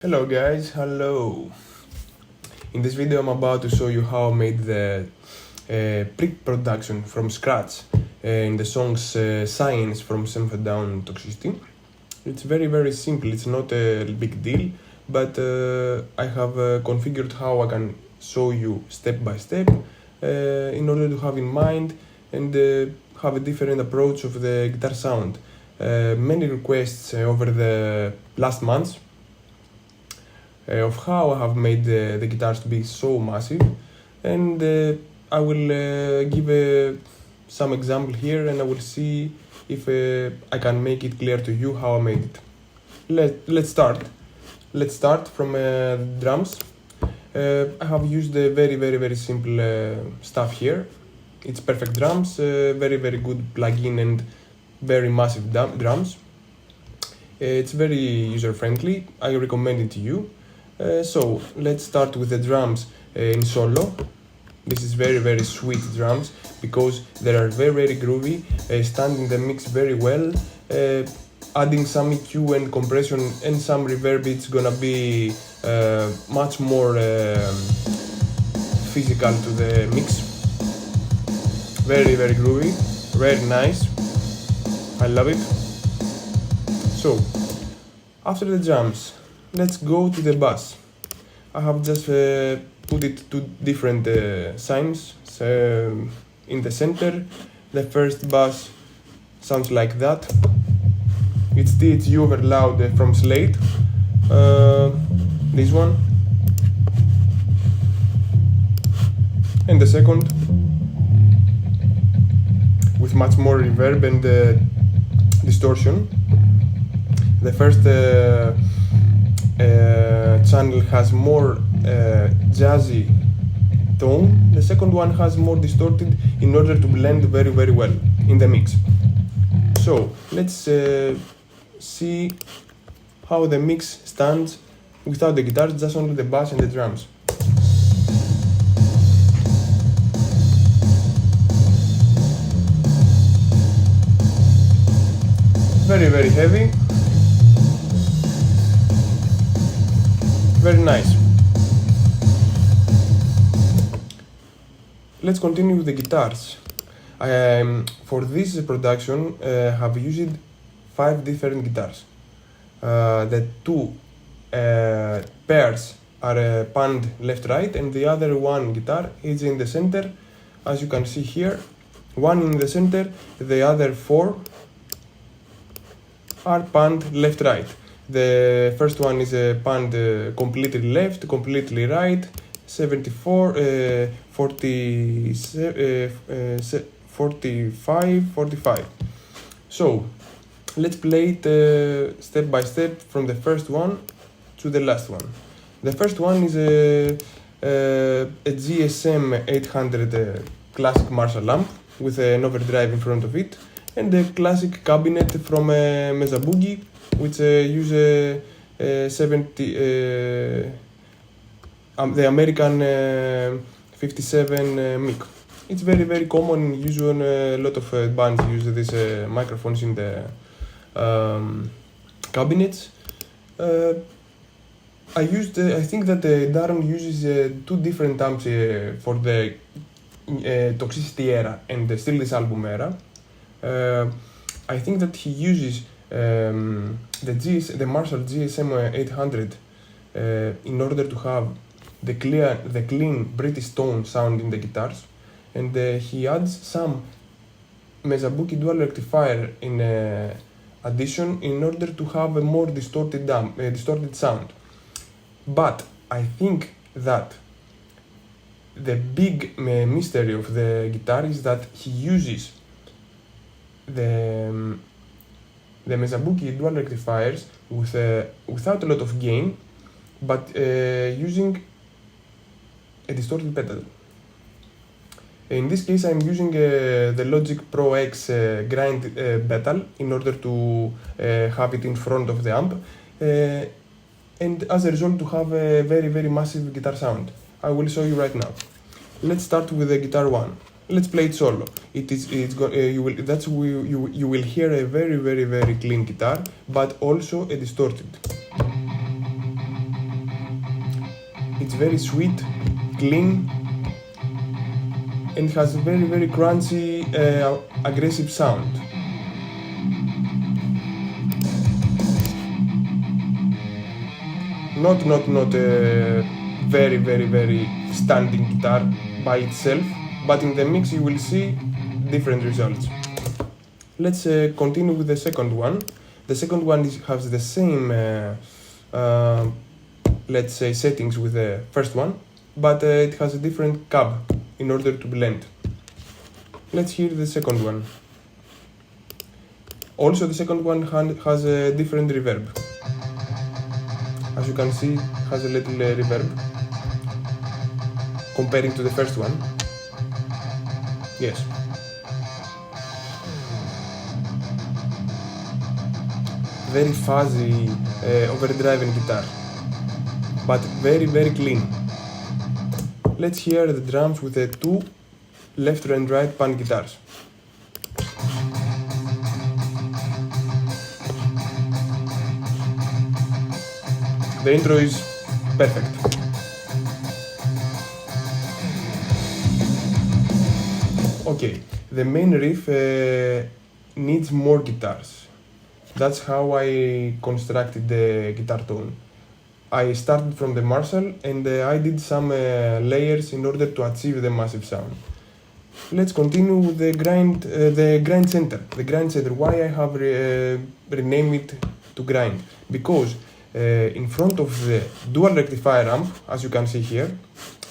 Hello guys, hello! In this video I'm about to show you how I made the pre-production from scratch in the songs Science from Mesa Dual TOXICITY. It's very simple, it's not a big deal, but I have configured how I can show you step by step in order to have in mind and have a different approach of the guitar sound. Many requests over the last months of how I have made the guitars to be so massive, and I will give some example here and I will see if I can make it clear to you how I made it. Let's start from drums. I have used the very simple stuff here. It's Perfect Drums, very good plugin and very massive drums. It's very user friendly, I recommend it to you. So let's start with the drums in solo. This is very sweet drums because they are very groovy, stand in the mix very well. Adding some EQ and compression and some reverb, it's gonna be much more physical to the mix. Very groovy, very nice. I love it. So after the drums, let's go to the bass. I have just put it to different signs. In the center, the first bass sounds like that. It's TH-U OVERLOUD from Slate. This one. And the second, with much more reverb and distortion. The first channel has more jazzy tone, the second one has more distorted in order to blend very well in the mix. So let's see how the mix stands without the guitars, just only the bass and the drums. Very heavy. Very nice. Let's continue with the guitars. For this production, I have used 5 different guitars. The 2 pairs are panned left-right, and the other one guitar is in the center, as you can see here. One in the center, the other 4 are panned left-right. The first one is panned completely left, completely right, 74, 45, 45. So let's play it step by step from the first one to the last one. The first one is a GSM 800 classic Marshall amp with an overdrive in front of it, and the classic cabinet from Mesa Boogie, which use the American 57 mic. It's very common, usually a lot of bands use these microphones in the cabinets. I think that Darren uses 2 different amps for the TOXICITY era and still this album era. I think that he uses the Marshall GSM 800 in order to have the clean British tone sound in the guitars, and he adds some Mesa Dual Rectifier in addition in order to have a more distorted sound. But I think that the big mystery of the guitar is that he uses the Mesa Dual Rectifiers without a lot of gain, but using a distorted pedal. In this case, I'm using the Logic Pro X grind pedal in order to have it in front of the amp, and as a result to have a very massive guitar sound. I will show you right now. Let's start with the guitar 1. Let's play it solo. You will hear a very clean guitar, but also a distorted. It's very sweet, clean, and has a very crunchy, aggressive sound. Not a very standing guitar by itself, but in the mix you will see different results. Let's continue with the second one. The second one has the same, let's say, settings with the first one, but it has a different cab in order to blend. Let's hear the second one. Also, the second one has a different reverb. As you can see, it has a little reverb comparing to the first one. Yes. Very fuzzy overdriven guitar, but very clean. Let's hear the drums with the two left and right pan guitars. The intro is perfect. Okay, the main riff needs more guitars. That's how I constructed the guitar tone. I started from the Marshall and I did some layers in order to achieve the massive sound. Let's continue with the grind center. The grind center. Why I have renamed it to grind? Because in front of the dual rectifier amp, as you can see here,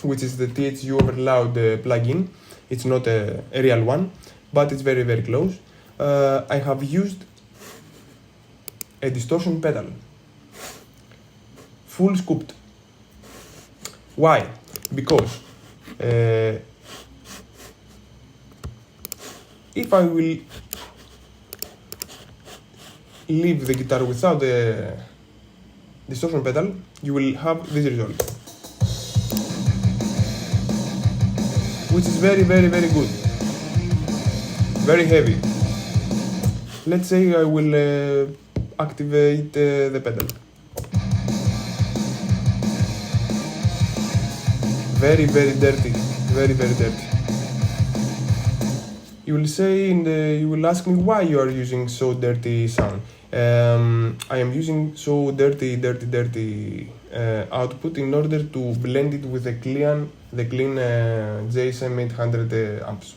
which is the TH-U OVERLOUD plugin. It's not a real one, but it's very close. I have used a distortion pedal, full scooped. Why? Because if I will leave the guitar without the distortion pedal, you will have this result, which is very good, very heavy. Let's say I will activate the pedal. Very dirty, very dirty. You will say, you will ask me why you are using so dirty sound. I am using so dirty output in order to blend it with the clean JSM 800 amps.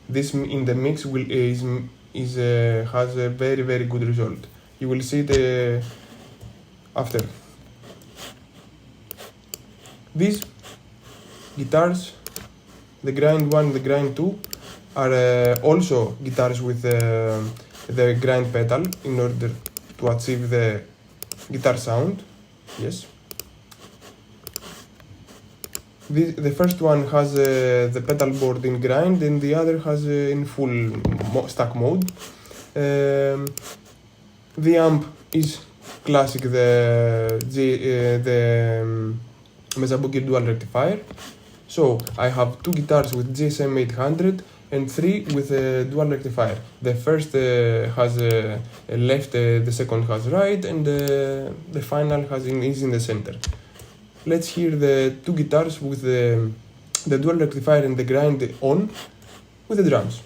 This in the mix has a very good result. You will see it after. These guitars, the grind 1, the grind 2, are also guitars with the grind pedal in order to achieve the guitar sound. Yes. The first one has the pedal board in grind and the other has in full stack mode. The amp is classic, the Mesa Dual Rectifier. So I have two guitars with GSM 800 and three with a dual rectifier. The first has left, the second has right, and the final is in the center. Let's hear the two guitars with the dual rectifier and the grind on with the drums.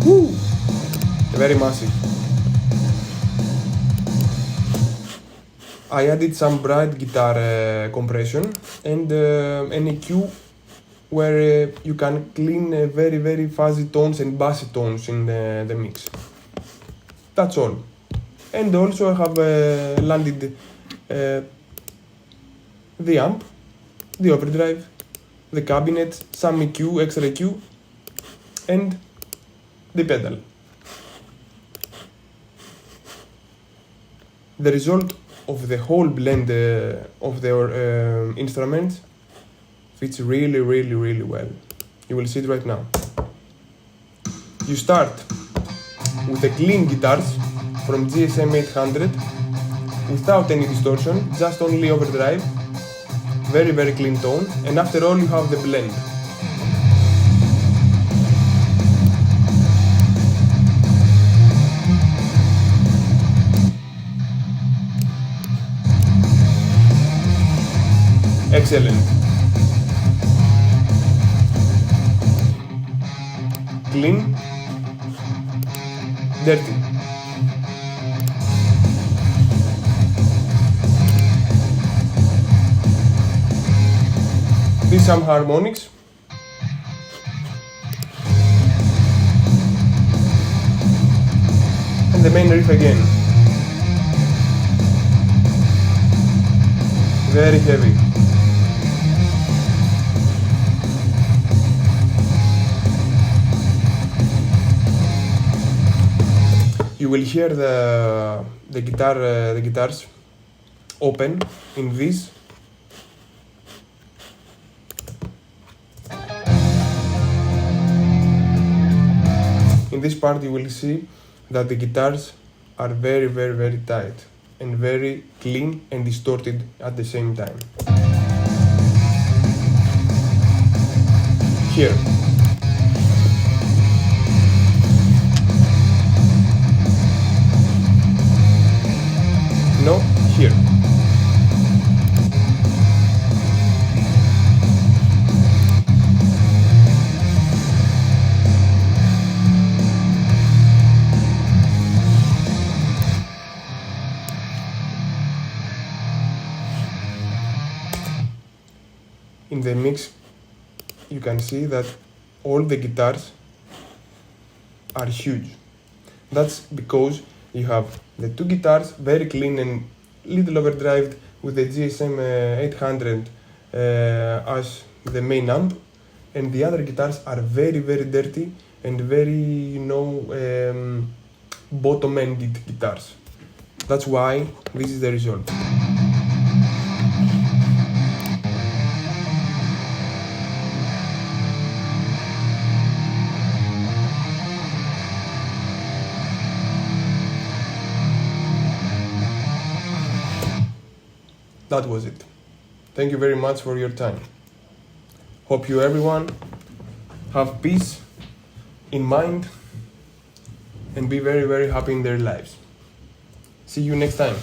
Woo! Very massive. I added some bright guitar compression and an EQ where you can clean very fuzzy tones and bassy tones in the mix. That's all. And also I have landed the amp, the overdrive, the cabinet, some EQ, extra EQ, and the pedal. The result of the whole blend of the instruments fits really well. You will see it right now. You start with the clean guitars from GSM 800 without any distortion, just only overdrive, very clean tone, and after all you have the blend. Excellent. Clean, dirty. These some harmonics. And the main riff again. Very heavy. You will hear the guitars open in this. In this part you will see that the guitars are very tight and very clean and distorted at the same time. Here. No, here. In the mix, you can see that all the guitars are huge. That's because you have the two guitars very clean and little overdrived with the GSM 800 as the main amp, and the other guitars are very dirty and very, bottom-ended guitars. That's why this is the result. That was it. Thank you very much for your time. Hope you everyone have peace in mind and be very happy in their lives. See you next time.